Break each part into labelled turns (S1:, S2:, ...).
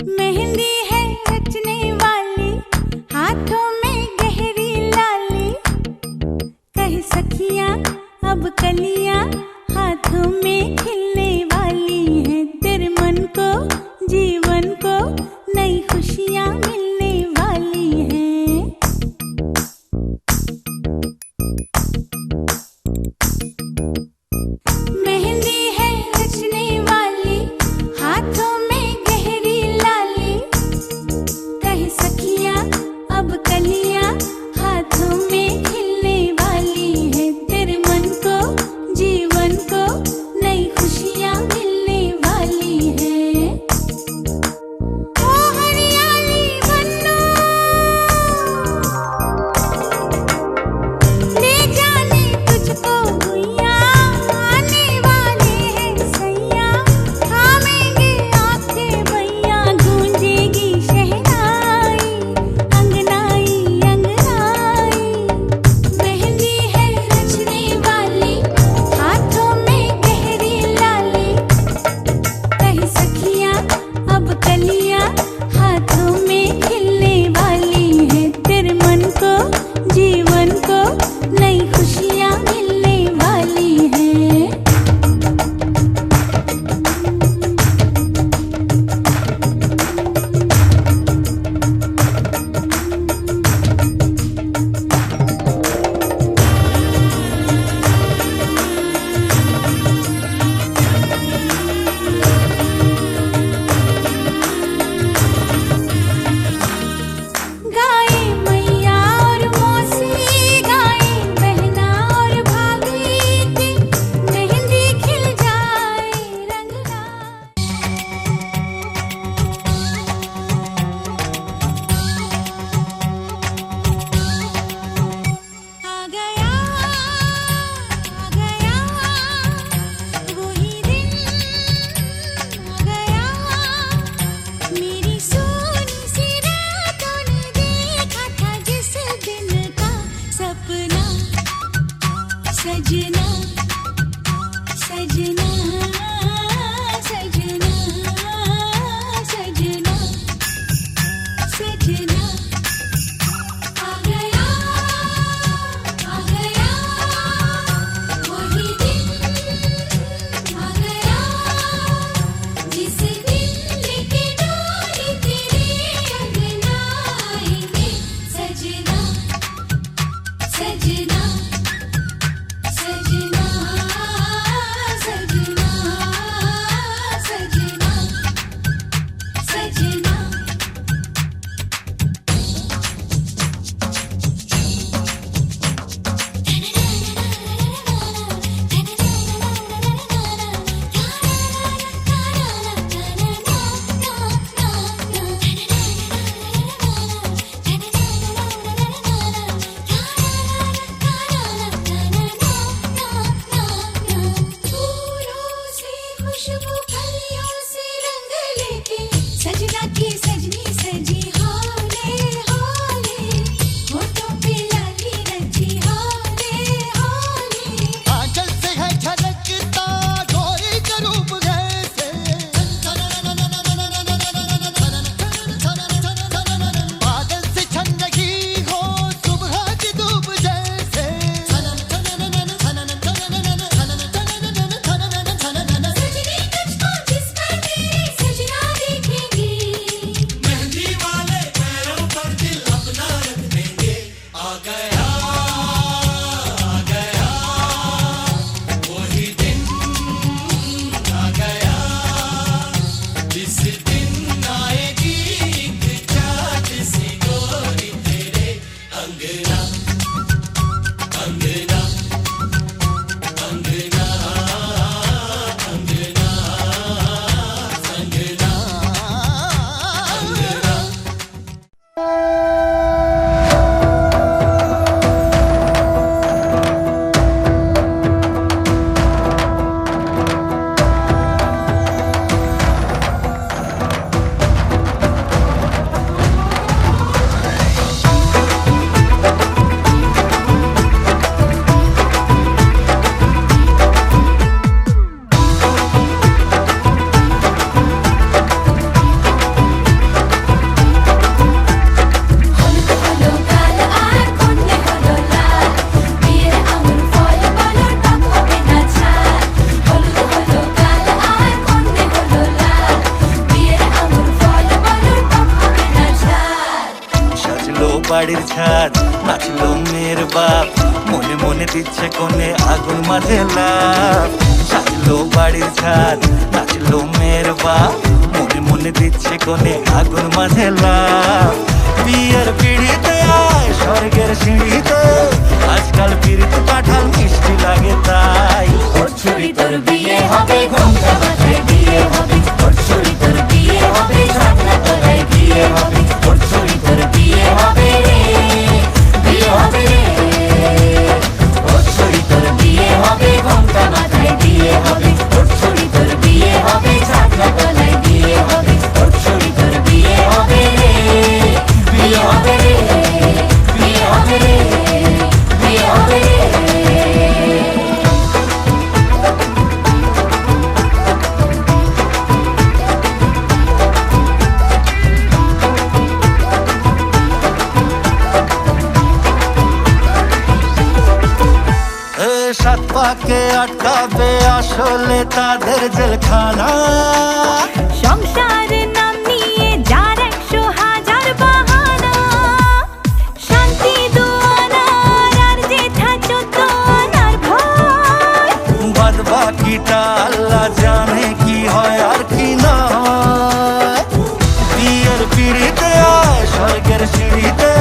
S1: मेहंदी है रचने वाली, हाथों में गहरी लाली, कह सखियां अब कलियां हाथों में खिलने वाली हैं। तेरे मन को जीवन को नई खुशियां मिलने वाली हैं। मेहंदी है रचने वाली, हाथों में गहरी लाली, कह सखियां अब कलियां हाथों में खिलने वाली है। तेरे मन को जीवन को नई खुशियां मिलने वाली है। ओ हरियाली बन्नो, ले जाने तुझको गुइया, आने वाले हैं सैया, थामेंगे आंखें भैया, गूंजेगी शहनाई अंगनाई अंगनाई। मेहंदी है रचने वाली, हाथों में गहरी लाली, कह सखियां अब कलियां हाथों में खिलने वाली है। तेरे मन को जीवन को नई खुशियां मिलने वाली है। गाए मैया और मौसी, गाए बहना और भाभी, मेहंदी खिल जाए रंग लाए। आ गया वही दिन, आ गया मेरी सोनी सी रातों ने देखा था जिस दिन का सपना। सजना सजना सजना सजना सजना। आ गया वही दिन, आ गया जिस दिन लेके डोली तेरे अंगना आएंगे। सजना सजना सजना सजना।
S2: বাড়ির ছাদ নাচলো মেয়ের বাপ মনে মনে দিচ্ছে কোণে আগুন মাঝে লাভ সাজলো বাড়ির ছাদ নাচলো মেয়ের বাপ মনে মনে দিচ্ছে কোণে আগুন মাঝে লাভ বিয়ের পিড়িতে আয় স্বর্গের সিঁড়িতে আজকাল পিড়িতে কাঁঠাল মিষ্টি লাগে তাই
S1: ওর ছুরি তোর বিয়ে হবে ঘোমটা মাথায় বিয়ে হবে ওর ছুরি তোর বিয়ে হবে ছাগনা তলায় বিয়ে হবে ওর ছুরি তোর বিয়ে হবে রে বিয়ে হবে রে ওর ছুরি তোর বিয়ে হবে ঘোমটা মাথায় বিয়ে হবে ওর ছুরি তোর বিয়ে হবে ছাগনা তলায় বিয়ে হবে ওর ছুরি তোর বিয়ে হবে রে বিয়ে হবে রে বিয়ে হবে রে বিয়ে হবে রে
S2: সাত পাকে আটকাবে আসলে তাদের জেলখানা
S1: সংসার নাম নিয়ে যার 100,000 বাহানা শান্তি দুয়ানার আর জেঠা চোদ্দানার ভয়
S2: বাদ বাকিটা আল্লাহ জানে কি হয় আর কি না হয়। বিয়ের পিড়িতে আয় স্বর্গের সিঁড়িতে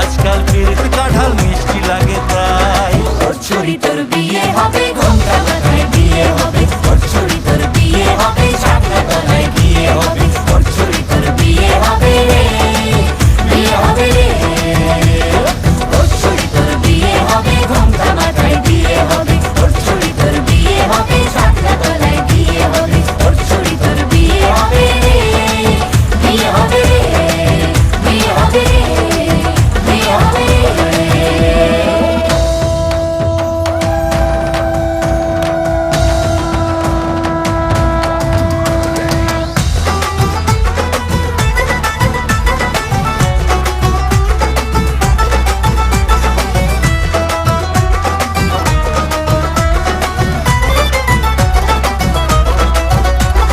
S2: আজকাল পিড়িতে কাঁঠাল মিষ্টি লাগে তাই
S1: ওর ছুরি তোর বিয়ে হবে ঘোমটা মাথায় বিয়ে হবে ওর ছুরি তোর বিয়ে হবে ছাগনা তলায় বিয়ে হবে ওর ছুরি তোর বিয়ে হবে রে বিয়ে হবে রে ওর ছুরি তোর বিয়ে হবে ঘোমটা মাথায় বিয়ে হবে ওর ছুরি তোর বিয়ে হবে ছাগনা তলায় বিয়ে হবে ওর ছুরি তোর বিয়ে হবে রে বিয়ে হবে রে বিয়ে হবে রে বিয়ে হবে রে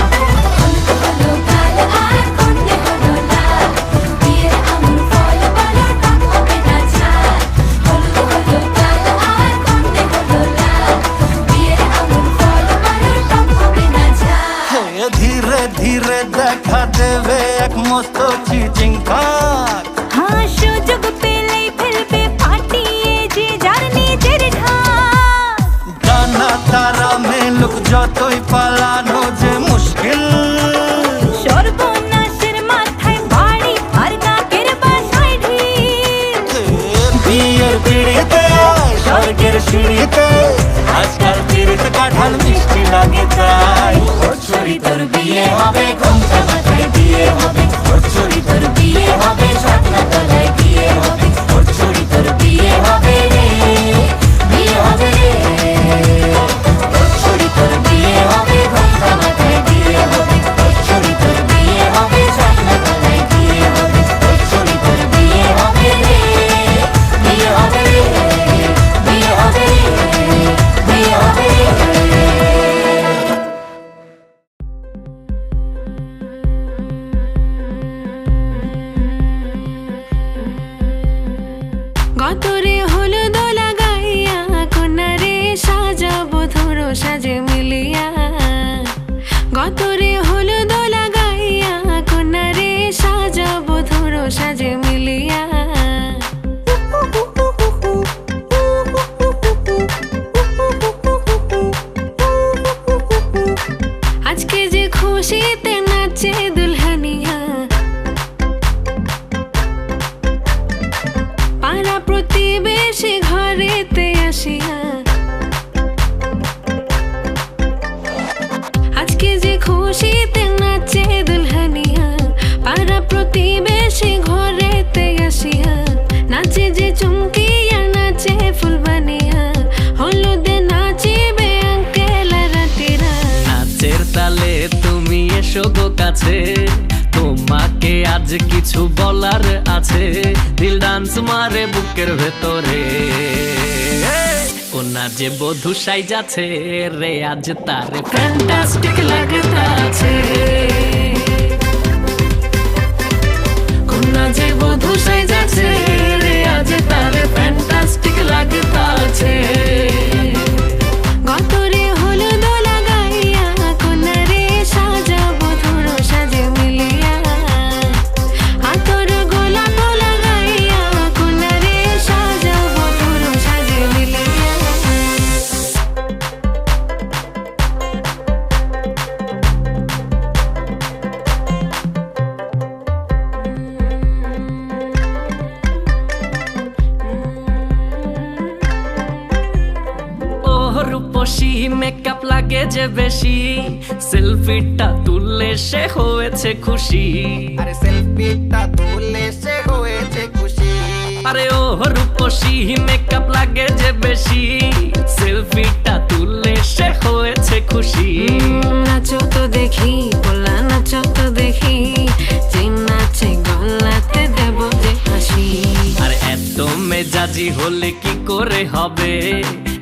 S1: হলো কাল আর কন্যে হলো লাল বিয়ের আঙুর ফল বলো টক হবে না ঝাল হলো কাল আর কন্যে হলো লাল বিয়ের আঙুর ফল বলো টক হবে না ঝাল
S2: হে ধীরে ধীরে দেখা দেবে এক মস্ত চিচিং ফাঁক
S1: হ্যাঁ সুযোগ পেলেই ফেলবে ফাটিয়ে যে যার নিজের ঢাক
S2: ডানা তারা মেলুক যতই পালানো যে মুশকিল
S1: সর্বনাশের মাথায় বাড়ি আর নাকের বাসায় ঢিল
S2: বিয়ের পিড়িতে আয় স্বর্গের সিঁড়িতে আজকাল পিড়িতে কাঁঠাল মিষ্টি লাগে তাই
S1: ওর ছুরি তোর বিয়ে হবে ঘোমটা মাথায় বিয়ে হবে ওর ছুরি তোর বিয়ে হবে ছাগনা তলায় বিয়ে হবে ওর ছুরি তোর বিয়ে হবে রে বিয়ে হবে রে ওর ছুরি তোর বিয়ে হবে ঘোমটা মাথায় বিয়ে হবে ওর ছুরি তোর বিয়ে হবে ছাগনা তলায় বিয়ে হবে ওর ছুরি তোর বিয়ে হবে রে বিয়ে হবে রে বিয়ে হবে রে বিয়ে হবে রে গতরে হলুদ লাগাইয়া কন্যারে সাজাবো ধরো সাজে মিলিয়া গতরে হলুদ লাগাইয়া কন্যারে সাজাবো ধরো সাজে মিলিয়া আজকে যে খুশিতে নাচে দুলহানিয়া পাড়া প্রতিবেশী ঘরেতে আসিয়া আজকে যে খুশিতে নাচে দুলহানিয়া পাড়া প্রতিবেশী ঘরেতে আসিয়া নাচে যে চুমকিয়া নাচে ফুলবানিয়া হলুদে নাচিবে আঙ্কেল রাতিরা
S3: নাচের তালে তুমি এসো গো কাছে তোমাকে আজ কিছু বলার আছে দিল ডান্স মারে বুকের ভেতরে ও না যে বধূ সাইজাছে রে আজ তারে ফ্যান্টাস্টিক লাগতাছে কোন কন্যা যে বধূ সাইজাছে রে আজ তার ফ্যান্টাস্টিক লাগতাছে
S4: গতরে হলুদ লাগাইয়া কন্যারে সাজাবো ধুর সাজে মিলিয়া আতর গোলাপ লাগাইয়া কন্যারে সাজাবো ধুর সাজে মিলিয়া
S3: ও রূপসী মেকআপ লাগে যে বেশি সেলফিটা তুললে সে হয়েছে খুশি
S5: আরে সেলফিটা তুলে সে হয়েছে খুশি
S3: আরে ও রূপসী মেকআপ লাগে যে বেশি সেলফিটা তুললে সে হয়েছে খুশি
S4: নাচো তো দেখি বলা নাচো তো দেখি যে নাচে গলাতে দেব যে হাসি
S3: আর এত মেজাজি হলে কি করে হবে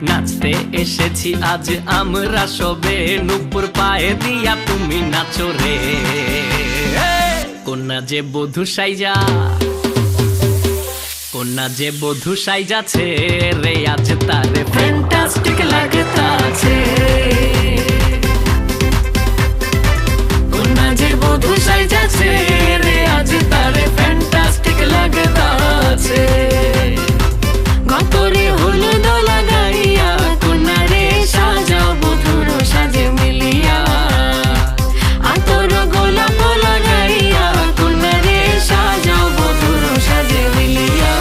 S3: নাচতে এসেছি আজ আমরা সবে নুপুর পায়ে দিয়া তুমি নাচো রে কন্যা যে বধূ সাইজা কন্যা যে বধূ সাইজাছে রে আজ তারে ফ্যান্টাস্টিক লাগতাছে কন্যা যে বধূ সাইজাছে রে আজ তারে ফ্যান্টাস্টিক লাগতাছে
S4: গতরে হলুদ লাগাইয়া কন্যারে সাজাবো ধুর সাজে মিলিয়া আতর গোলাপ লাগাইয়া কন্যারে সাজাবো ধুর সাজে মিলিয়া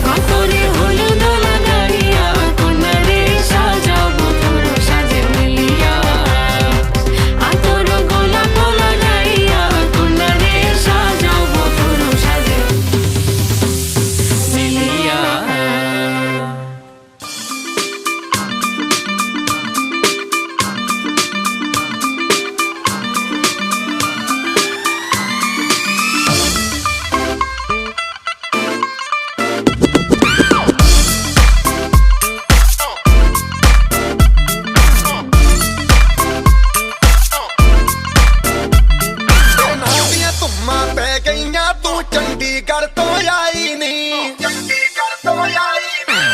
S4: গতরে হলুদ লাগাইয়া কন্যারে সাজাবো ধুর সাজে মিলিয়া আতর গোলাপ লাগাইয়া কন্যারে সাজাবো ধুর সাজে মিলিয়া
S5: ਨਾਲੀਆਂ ਧੁੰਮਾਂ ਪੈ ਗਈਆਂ ਤੂੰ ਚੰਡੀਗੜ੍ਹ ਤੋਂ ਆਈ ਨੀ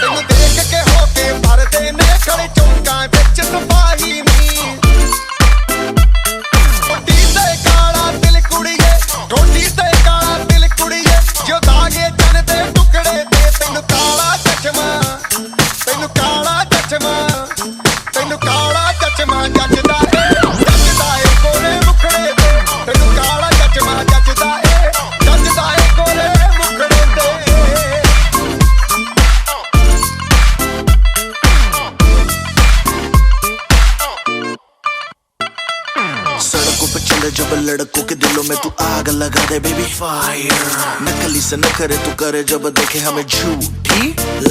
S5: ਤੈਨੂੰ ਦੇਖ ਕੇ ਹੋ ਕੇ ਭਰਦੇ ਨੇ ਖੜੇ ਚੌਂਕਾਂ ਵਿੱਚ ਸਿਪਾਹੀ ਨੀ ਟੋਟੀ ਤੇ ਕਾਲਾ ਦਿਲ ਕੁੜੀਏ ਟੋਟੀ ਤੇ ਕਾਲਾ ਦਿਲ ਕੁੜੀਏ ਜੋ ਦਾਗੇ ਚੰਨ ਦੇ ਟੁਕੜੇ ਤੇ ਤੈਨੂੰ ਕਾਲਾ ਚਸ਼ਮਾ ਤੈਨੂੰ ਕਾਲਾ ਚਸ਼ਮਾ ਤੈਨੂੰ ਕਾਲਾ ਚਸ਼ਮਾ ਜੱਜਦਾ ਏ ਕੋਲੇ ਮੁਖੜੇ ਤੇ ਤੈਨੂੰ ਕਾਲਾ ਚਸ਼ਮਾ ਜੱਜਦਾ ਏ ਕੋਲੇ ਮੁਖੜੇ ਤੇ
S2: सड़कों पे चले जब लड़कों के दिलों में तू आग लगा दे बेबी फायर नकली से न करे तू करे जब देखे हमें झूठी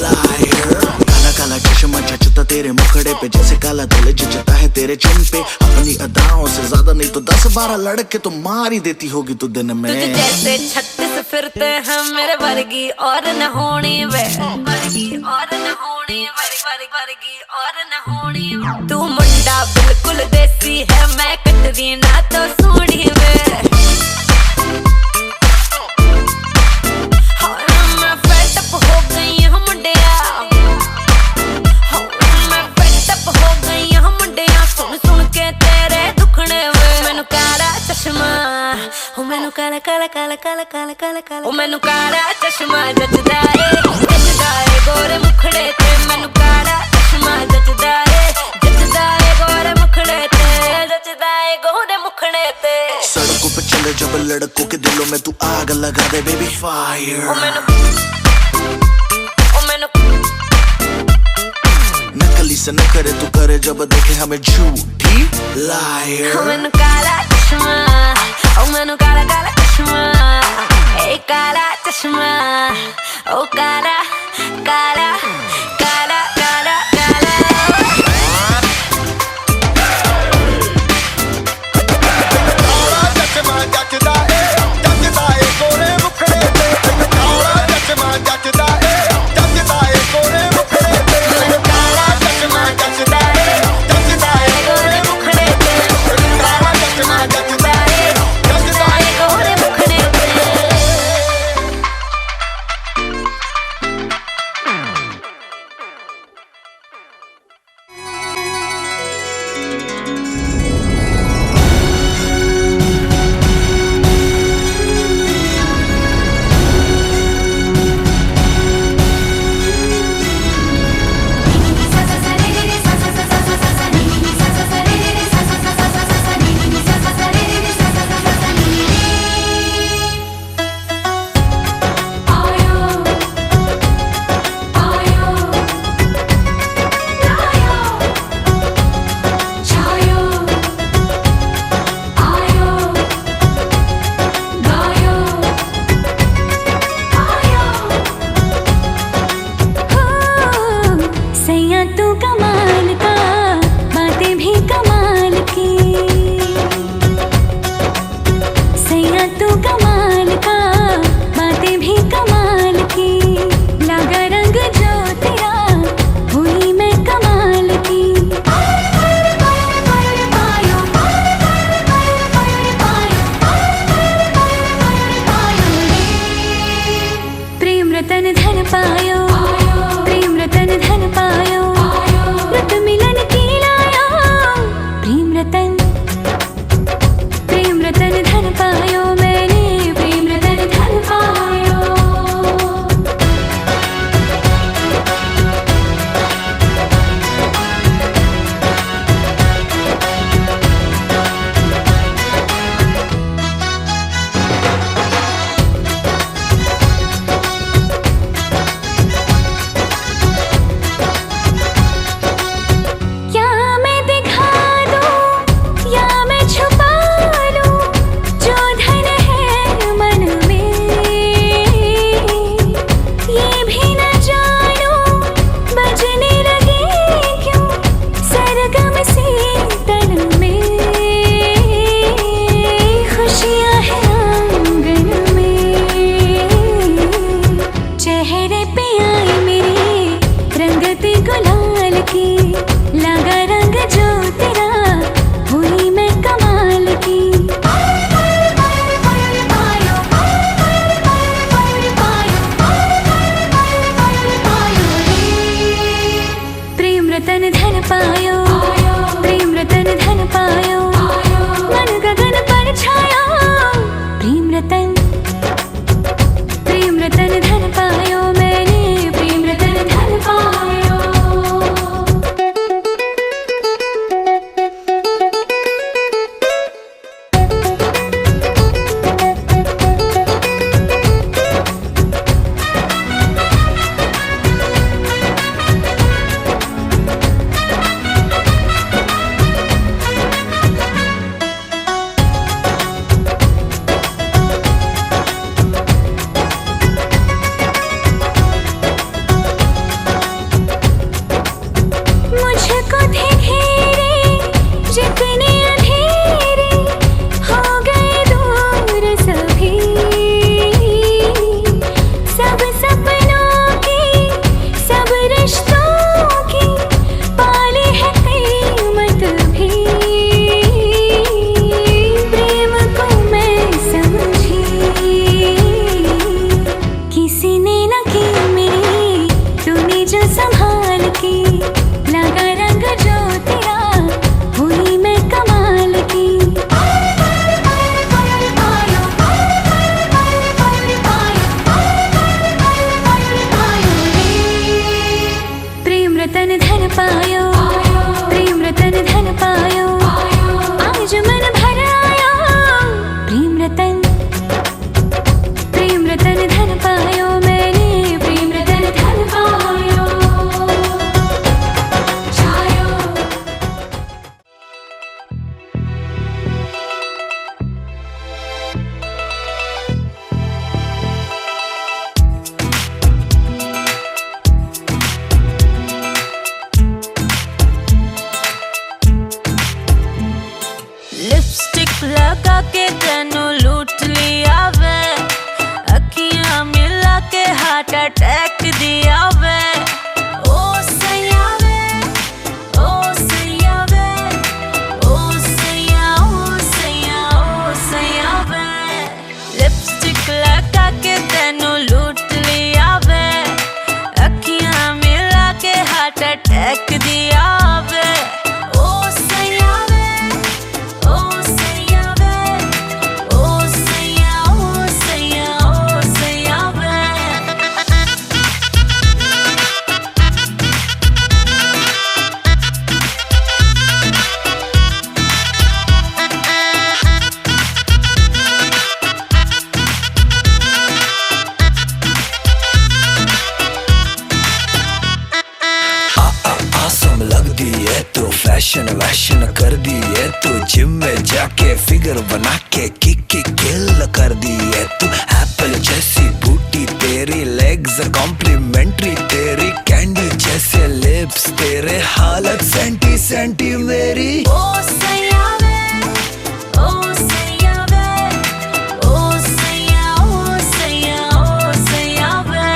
S2: लायर काला काला चश्मा जचता तेरे मुखड़े पे जैसे काला दिल जचता है तेरे चिन पे अपनी अदाओं से ज्यादा नहीं तो 10-12 लड़के तो मार ही देती होगी तू दिन में
S4: तुझ जैसे 36 फिरते हैं मेरे वर्गी और न होनी वे वर्गी और न होनी वर्गी और न होनी तू मुंडा बिल्कुल देसी है मैं कटदी ना तो सूढ़ी वे मैं fed up हो गई हूं मुंडिया मैं fed up हो गई हूं मुंडिया सुन सुन के तेरे दुखने वे मैनू काला चश्मा ओ मैनू काला काला काला काला काला काला काला ओ मैनू काला चश्मा जचदा ए गोरे मुखड़े ते मैनू काला चश्मा जचदा ए गोरे मुखड़े ते जचदा ए गोरे मुखड़े ते
S2: सड़कों पे चले जब लड़कों के दिलों में तू आग लगा दे बेबी फायर
S4: ओ मैनू
S2: नकली से न करे तू करे जब देखे हमें झूठी लायर
S4: ओ मैनू काला चश्मा ओ मैनू काला काला चश्मा ए काला चश्मा ओ काला काला काला काला काला
S5: ਕਾਲਾ ਚਸ਼ਮਾ ਜੱਜਦਾ ਏ ਕੋਲੇ ਮੁਖੜੇ
S6: पायो प्रेम रतन धन पायो मन गगन पर छायो प्रेम रतन धन पायो मैंने प्रेम रतन धन पायो।
S7: फैशन वैशन कर दिए तू जिम में जाके फिगर बना के किक किल कर दिए तू एप्पल जैसी बूटी तेरी लेग्स कॉम्प्लीमेंट्री तेरी कैंडी जैसे लिप्स तेरे हालत सेंटी सेंटी मेरी
S4: ओ सैया वे ओ सैया वे ओ सैया ओ सैया ओ सैया वे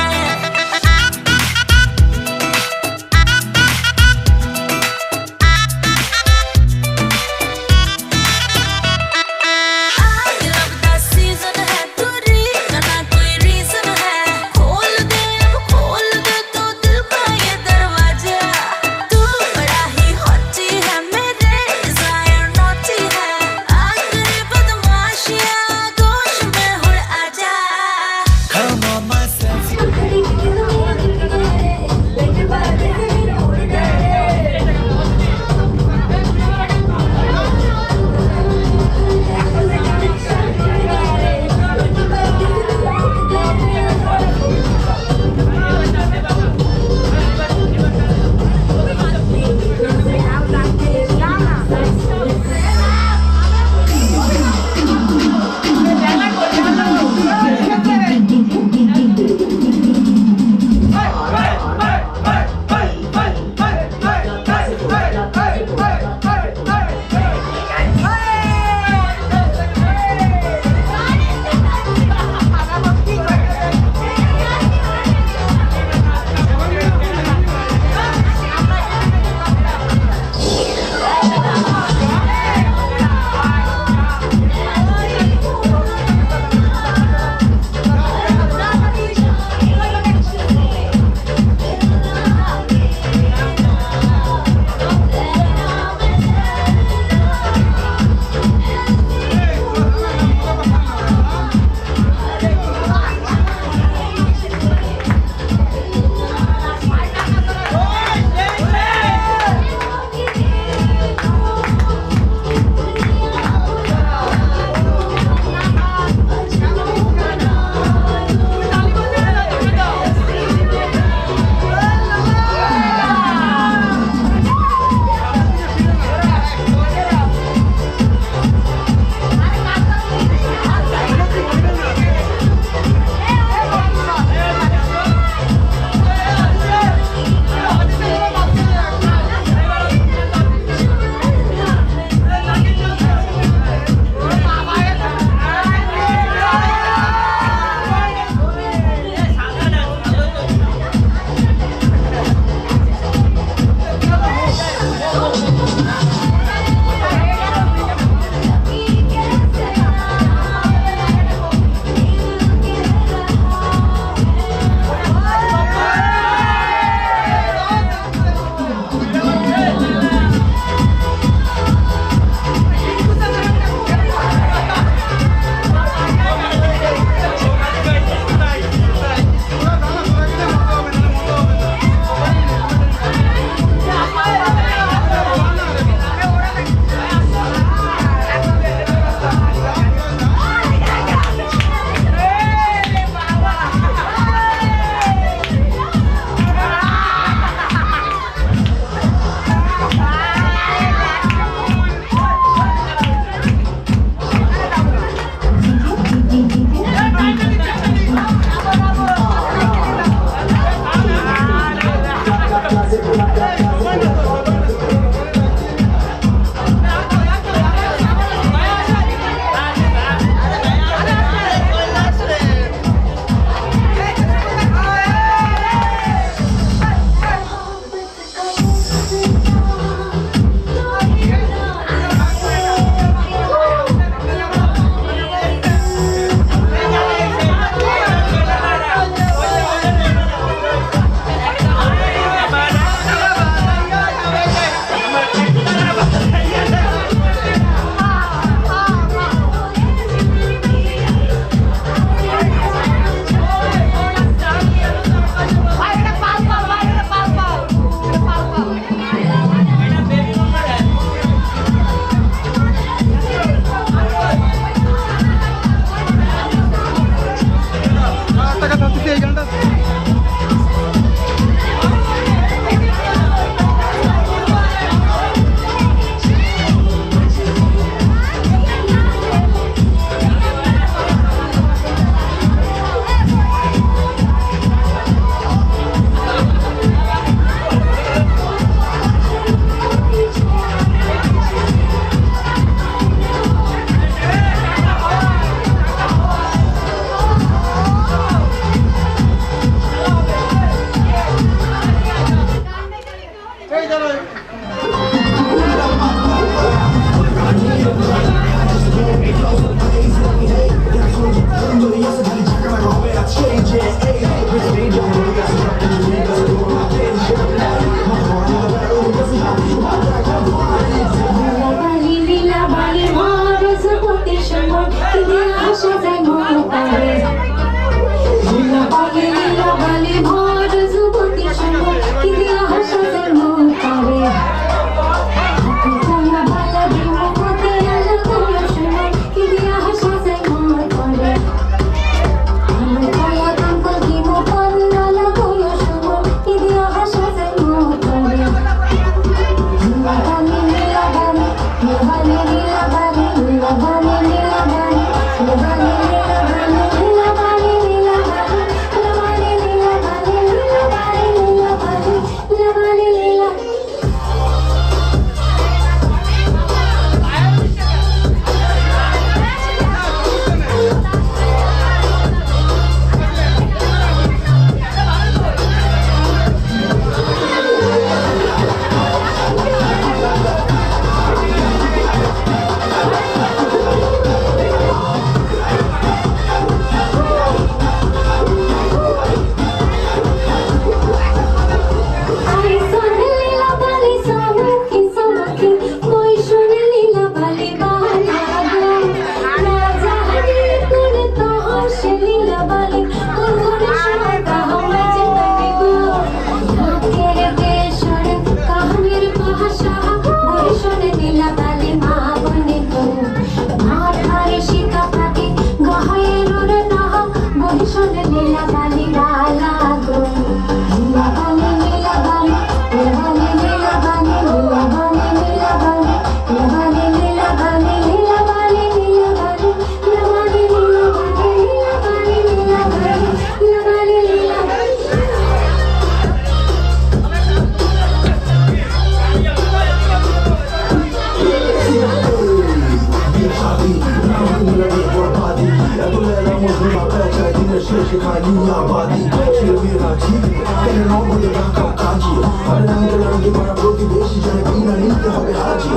S8: Mali abadi Şirvira çivi Benim olmadı ben kapkancı Aradan rangi bana broki beşi Canı bina nite hobi hacı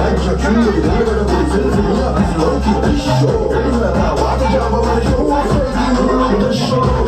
S8: Ancak çünkü Nerede bir sözü ya Biz loki dişo Benimle davada cama var Show off Freddy the show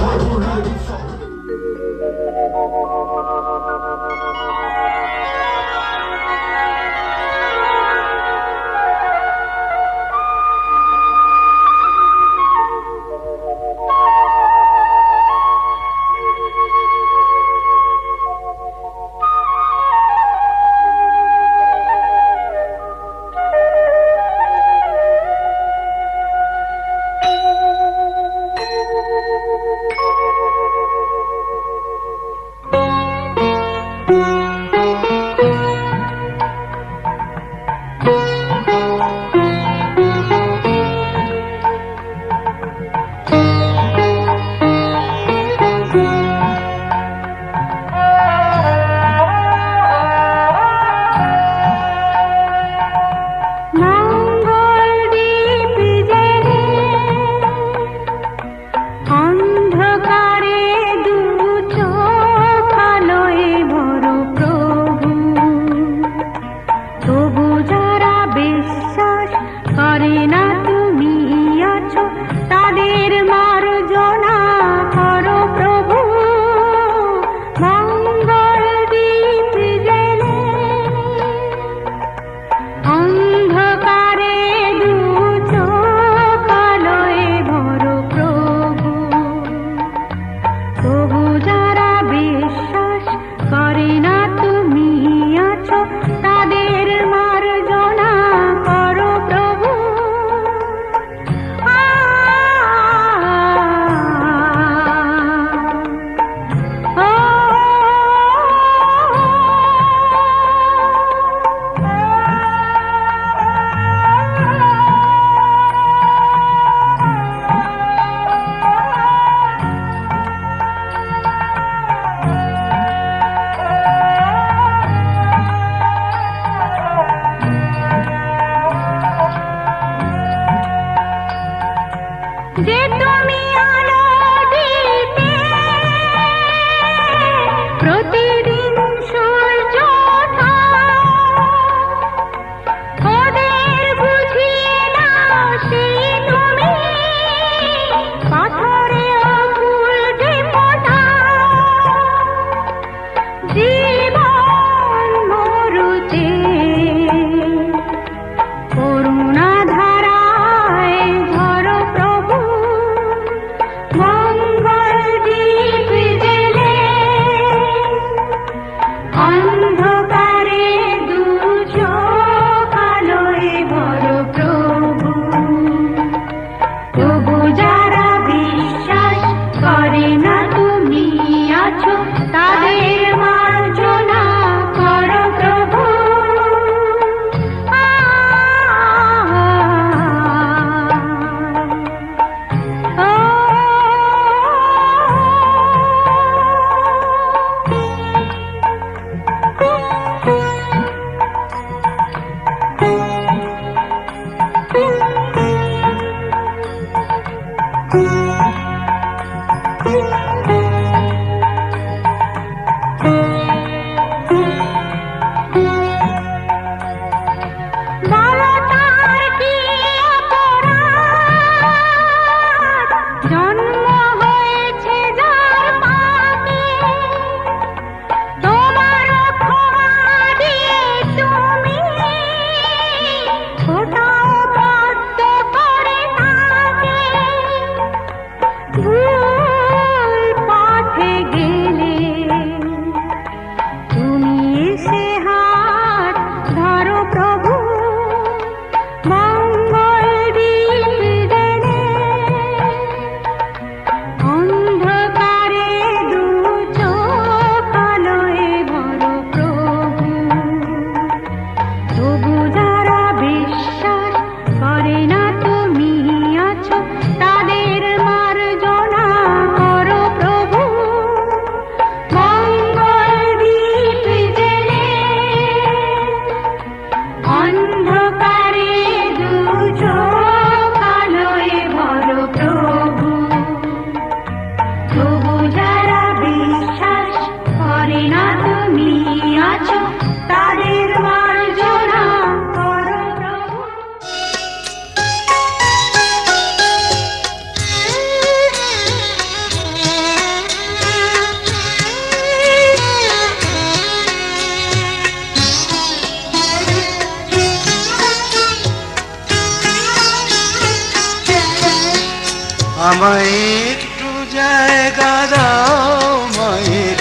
S9: আমায় একটু জায়গা দাও মায়ের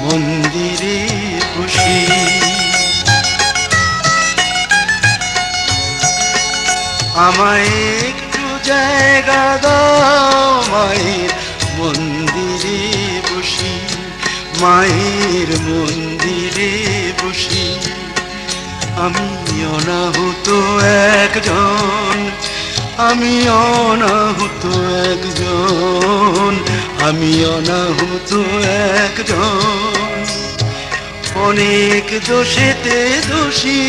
S9: মন্দিরে বসি। আমায় একটু জায়গা দাও মায়ের মন্দিরে বসি, মায়ের মন্দিরে বসি। আমি অনাহুত একজন, আমি অনাহুত একজন, আমি অনাহুত একজন। অনেক দোষেতে দোষী,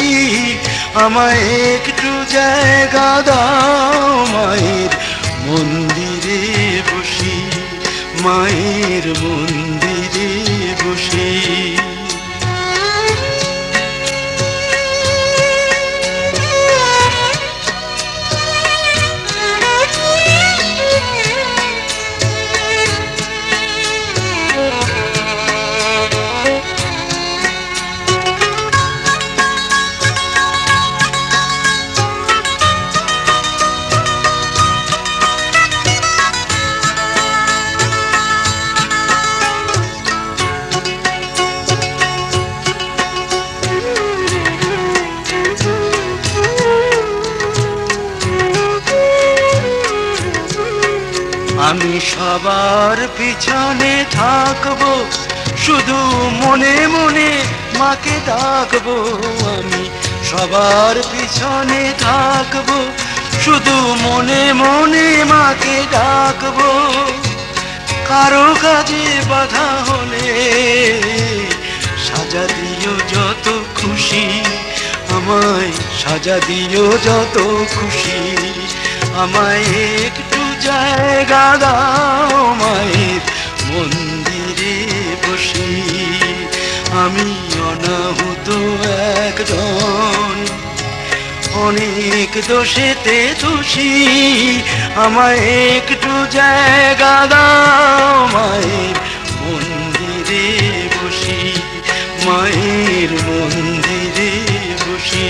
S9: আমায় একটু জায়গা দাও মায়ের মন্দিরে বসি, মায়ের মন্দিরে বসি। আমি সবার পিছনে থাকবো, শুধু মনে মনে মাকে ডাকবো। আমি সবার পিছনে থাকবো, শুধু মনে মনে মাকে ডাকবো। কারো কাজে বাধা হলে সাজা দিও যত খুশি, আমায় সাজা দিও যত খুশি। আমায় একটু জায়গা দাও মায়ের মন্দিরে বসি, আমি অনাহুত একজন। অনেক দোষেতে দোষী, আমায় একটু জায়গা দাও মায়ের মন্দিরে বসি, মায়ের মন্দিরে বসি।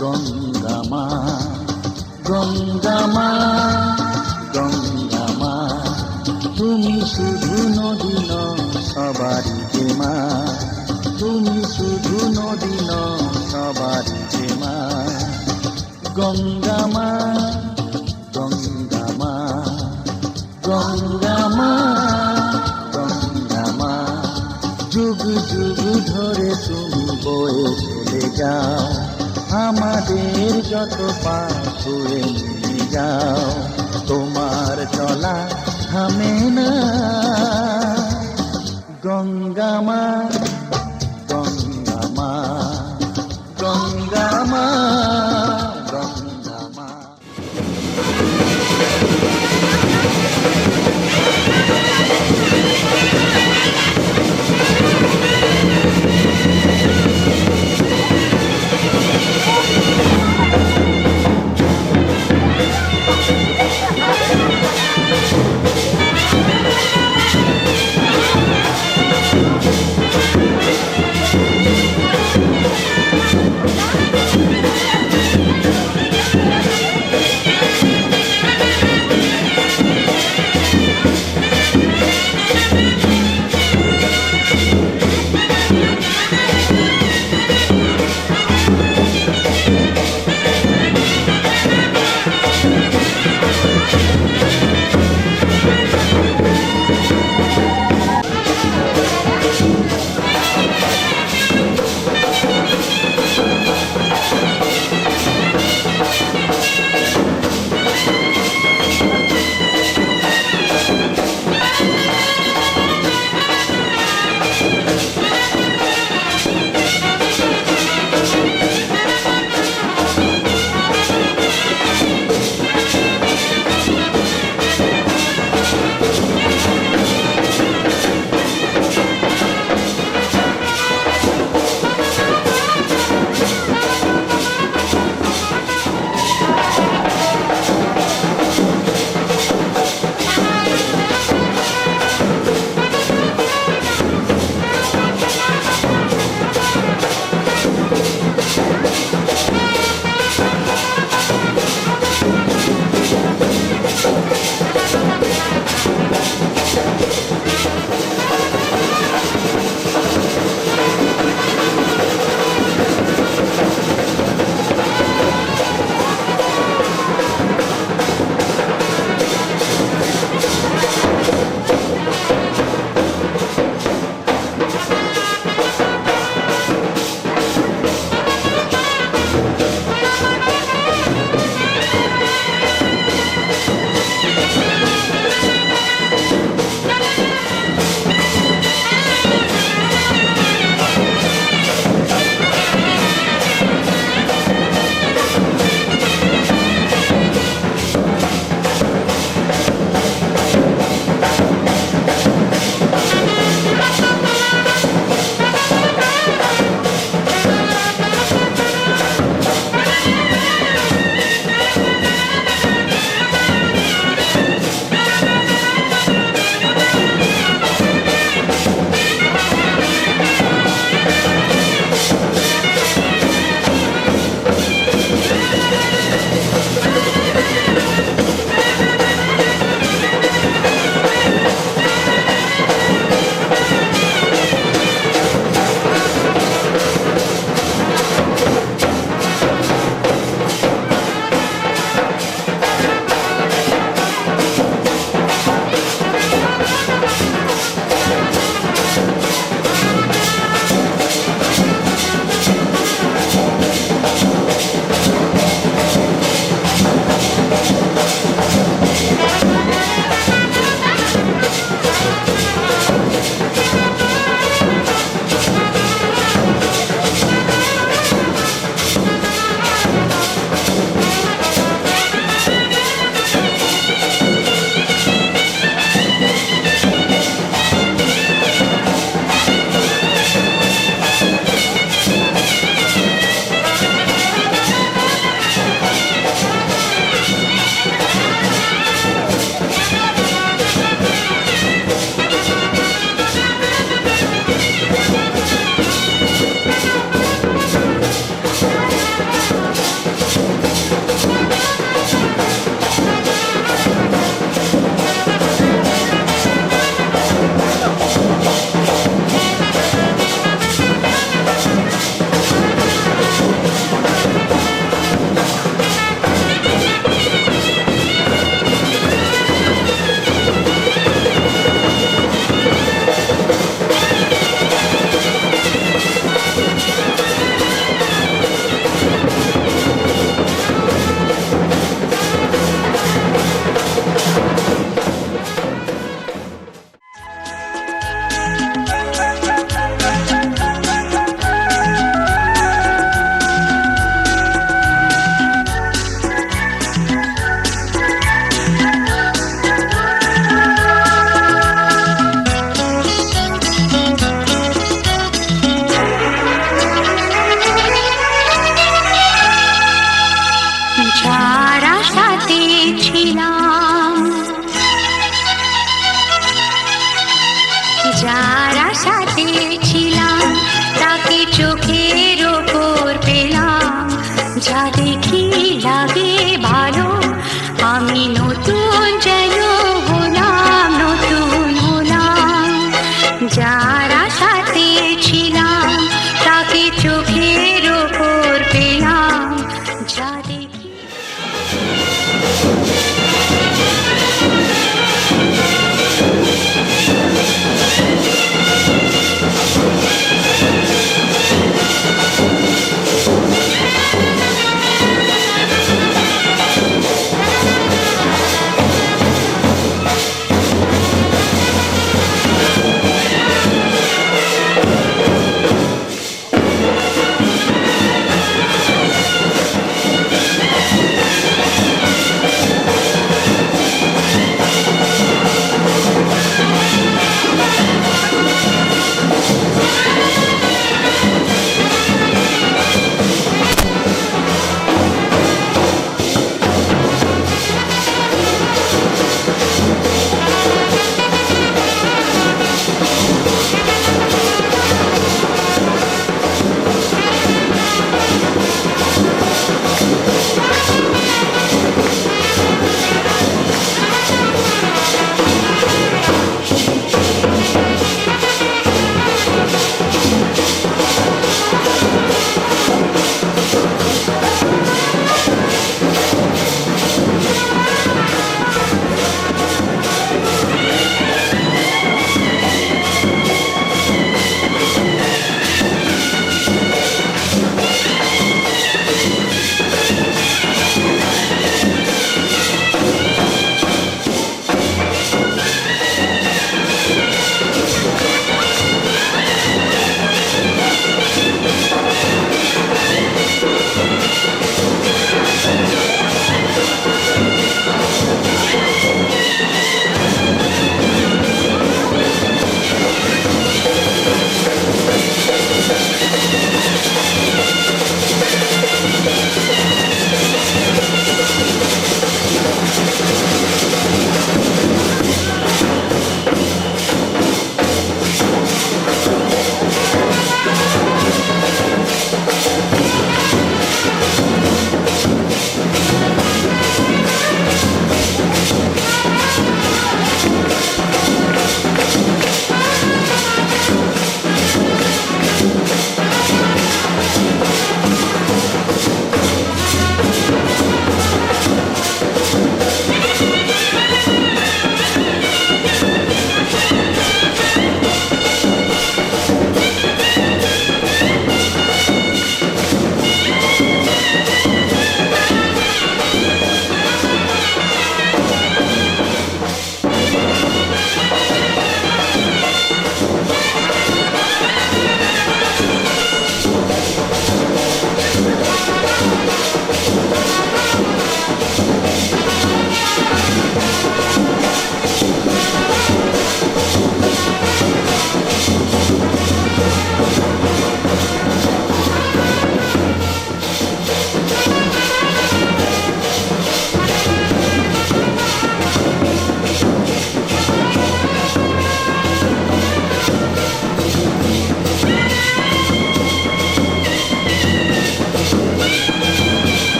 S10: গঙ্গা মা, গঙ্গা মা, গঙ্গা মা, তুমি শুধু নদী নও সবারই যে মা, তুমি শুধু নদী নও সবারই যে মা। গঙ্গা মা, গঙ্গা মা, গঙ্গা মা, গঙ্গা মা, যুগ যুগ ধরে তুমি বয়ে চলে যাও, আমাদের যত পাপ ছুঁয়ে নিয়ে যাও, তোমার চলা থামে না। গঙ্গা মা, গঙ্গা মা, গঙ্গা মা, গঙ্গা মা।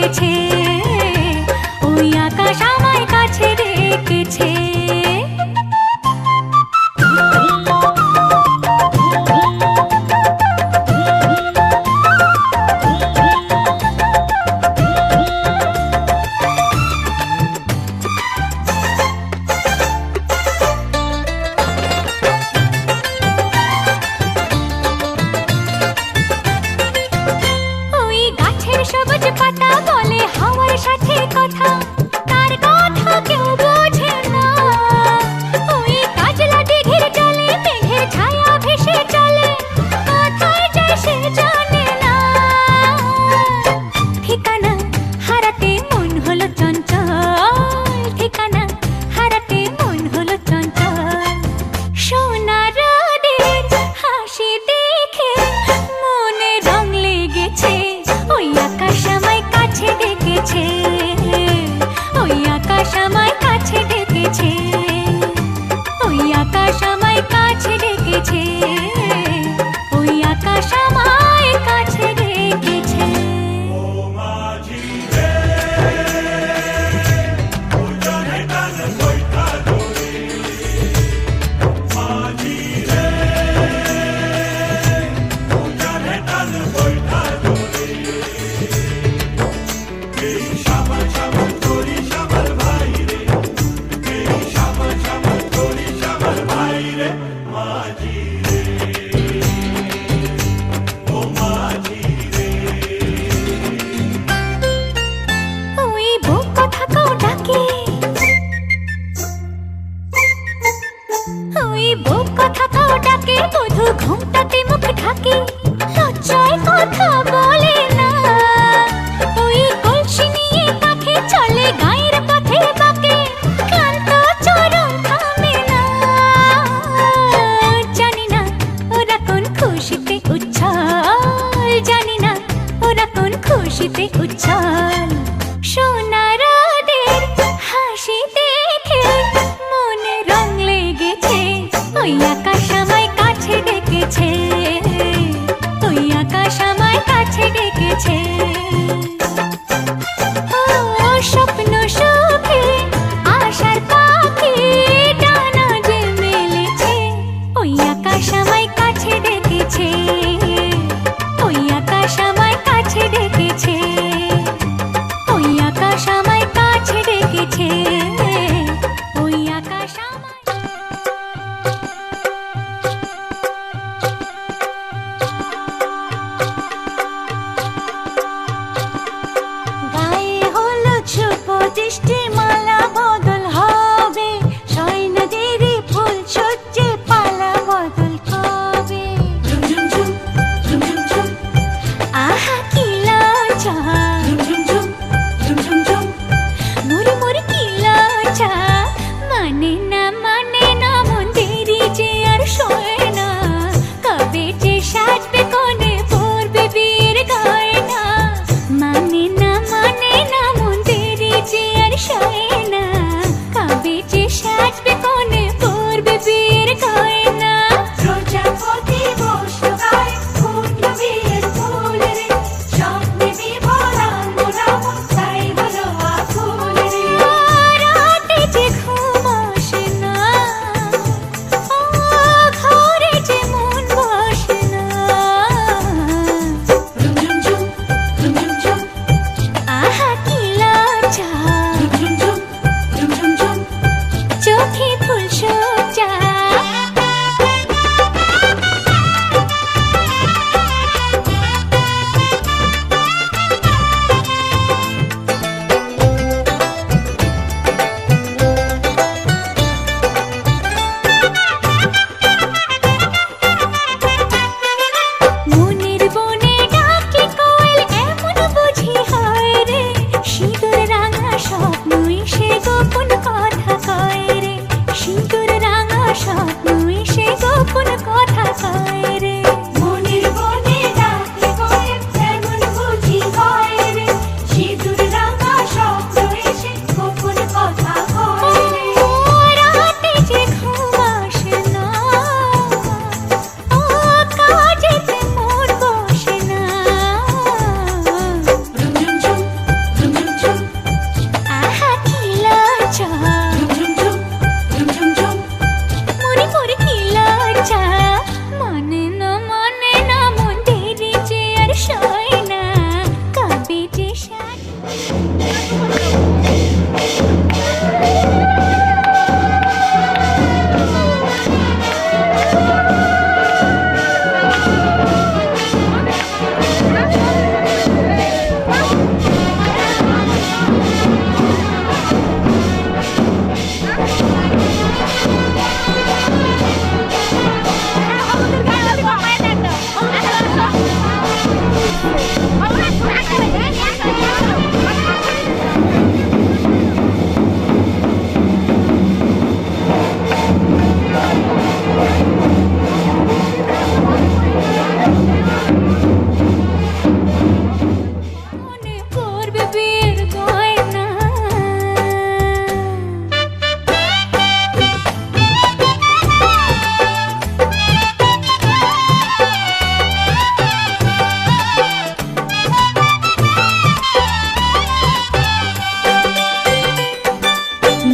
S6: ডেকেছে, ওই আকাশ আমায় কাছে ডেকেছে। ওই গাছের সবুজ পাতা বলে হাওয়ার সাথে কথা, তার কথা কেউ বোঝে না। ওই কাজলা দিঘির জলে মেঘের ছায়া ভেসে চলে, কোথায় যায় সে জানে না। ঠিকানা হারাতে মন হলো চঞ্চল, ঠিকানা হারাতে মন হলো চঞ্চল। সোনা রোদের হাসি দেখে মনে রং লেগেছে, ওই আকাশ আমায় কাছে ডেকেছে, ওই আকাশ আমায় কাছে ডেকেছে, ওই আকাশ আমায় কাছে ডেকেছে, ওই আকাশ আমায় কাছে ডেকেছে। ওই বুক কথাকেও ডাকে, ওই বুক কথাকেও ডাকে, বধূ ঘুমটাতে মুখ ঢাকে, লজ্জায় কথা বলে না। ওই কলসি নিয়ে কাঁখে চলে গায়ের পথে বাঁকে, ক্লান্ত চরণ থামে না। জানি না ওরা কোন খুশিতে উচ্ছল, জানি না ওরা কোন খুশিতে উচ্ছল। সোনা রোদের হাসি দেখে মনে রং লেগেছে, ওই আকাশ আমায় কাছে ডেকেছে, ওই আকাশ আমায় কাছে ডেকেছে। ও স্বপ্ন সুখে আশার পাখি ডানা যে মেলেছে, ওই আকাশ আমায় কাছে ডেকেছে, ওই আকাশ আমায় কাছে ডেকেছে, ওই আকাশ আমায় কাছে ডেকেছে, ওই আকাশ আমায়। নেশায় মনে পড়বে বিয়ের গয়না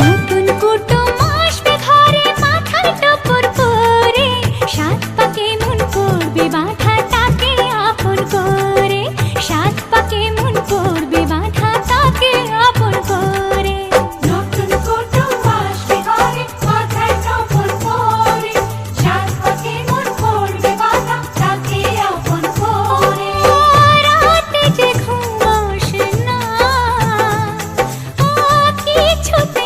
S6: নতুন কুটুম আসবে ঘরে মাথায় টপর করে সাত পাকে মন করবে বাঁধা তাকে আপন করে সাত পাকে মন করবে বাঁধা তাকে আপন করে নতুন কুটুম আসবে ঘরে মাথায় টপর করে সাত পাকে মন করবে বাঁধা তাকে আপন করে রাতে যে ঘুম আসে না কিছুতে